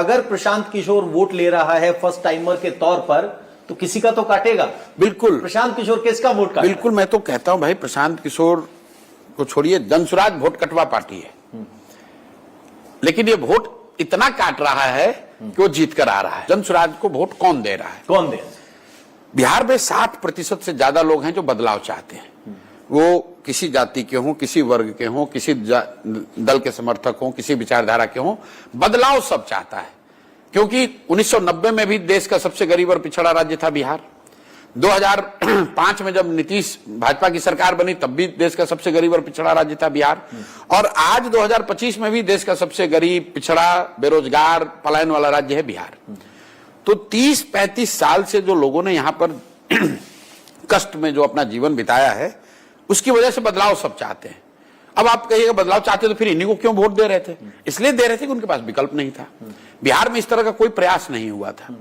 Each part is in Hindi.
अगर प्रशांत किशोर वोट ले रहा है फर्स्ट टाइमर के तौर पर, तो किसी का तो काटेगा। बिल्कुल प्रशांत किशोर किसका वोट काटेगा? बिल्कुल, मैं तो कहता हूं भाई, प्रशांत किशोर को छोड़िए, जनसुराज वोट कटवा पार्टी है, लेकिन ये वोट इतना काट रहा है कि वो जीत कर आ रहा है। जनसुराज को वोट कौन दे रहा है? कौन दे? बिहार में 60% से ज्यादा लोग हैं जो बदलाव चाहते हैं। वो किसी जाति के हों, किसी वर्ग के हों, किसी दल के समर्थक हों, किसी विचारधारा के हों, बदलाव सब चाहता है। क्योंकि 1990 में भी देश का सबसे गरीब और पिछड़ा राज्य था बिहार। 2005 में जब नीतीश भाजपा की सरकार बनी तब भी देश का सबसे गरीब और पिछड़ा राज्य था बिहार। और आज 2025 में भी देश का सबसे गरीब, पिछड़ा, बेरोजगार, पलायन वाला राज्य है बिहार। तो 30-35 साल से जो लोगों ने यहां पर कष्ट में जो अपना जीवन बिताया है, उसकी वजह से बदलाव सब चाहते हैं। अब आप कहिएगा बदलाव चाहते तो फिर इन्हीं को क्यों वोट दे रहे थे? इसलिए दे रहे थे कि उनके पास विकल्प नहीं था। बिहार में इस तरह का कोई प्रयास नहीं हुआ था।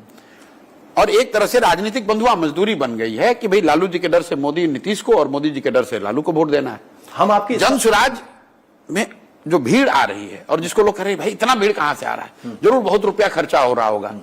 और एक तरह से राजनीतिक बंधुआ मजदूरी बन गई है कि भाई लालू जी के डर से मोदी नीतीश को और मोदी जी के डर से लालू को वोट देना है। हम आपकी जनसुराज में जो भीड़ आ रही है और जिसको लोग कह रहे हैं भाई इतना भीड़ कहां से आ रहा है, जरूर बहुत रुपया खर्चा हो रहा होगा,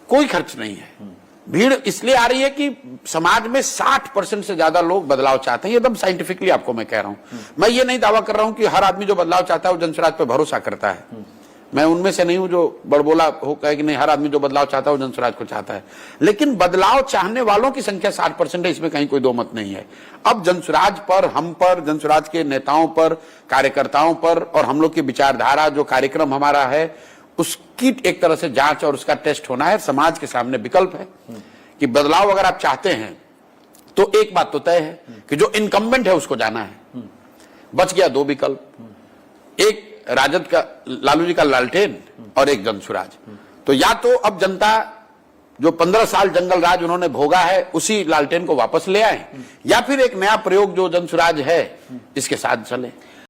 कोई खर्च नहीं है। भीड़ इसलिए आ रही है कि समाज में 60% से ज्यादा लोग बदलाव चाहते हैं। एकदम साइंटिफिकली आपको मैं कह रहा हूं। मैं ये नहीं दावा कर रहा हूं कि हर आदमी जो बदलाव चाहता है वो जनसुराज पर भरोसा करता है। मैं उनमें से नहीं हूं जो बड़बोला हो कहे कि नहीं हर आदमी जो बदलाव चाहता है वो जनसुराज को चाहता है। लेकिन बदलाव चाहने वालों की संख्या 60% है, इसमें कहीं कोई दो मत नहीं है। अब जनसुराज पर, हम पर, जनसुराज के नेताओं पर, कार्यकर्ताओं पर और हम लोग की विचारधारा, जो कार्यक्रम हमारा है, उसकी एक तरह से जांच और उसका टेस्ट होना है। समाज के सामने विकल्प है कि बदलाव अगर आप चाहते हैं तो एक बात तो तय है कि जो इनकम्बेंट है उसको जाना है। बच गया दो विकल्प, एक राजद का लालू जी का लालटेन और एक जनसुराज। तो या तो अब जनता जो 15 साल जंगल राज उन्होंने भोगा है उसी लालटेन को वापस ले आए, या फिर एक नया प्रयोग जो जनसुराज है इसके साथ चले।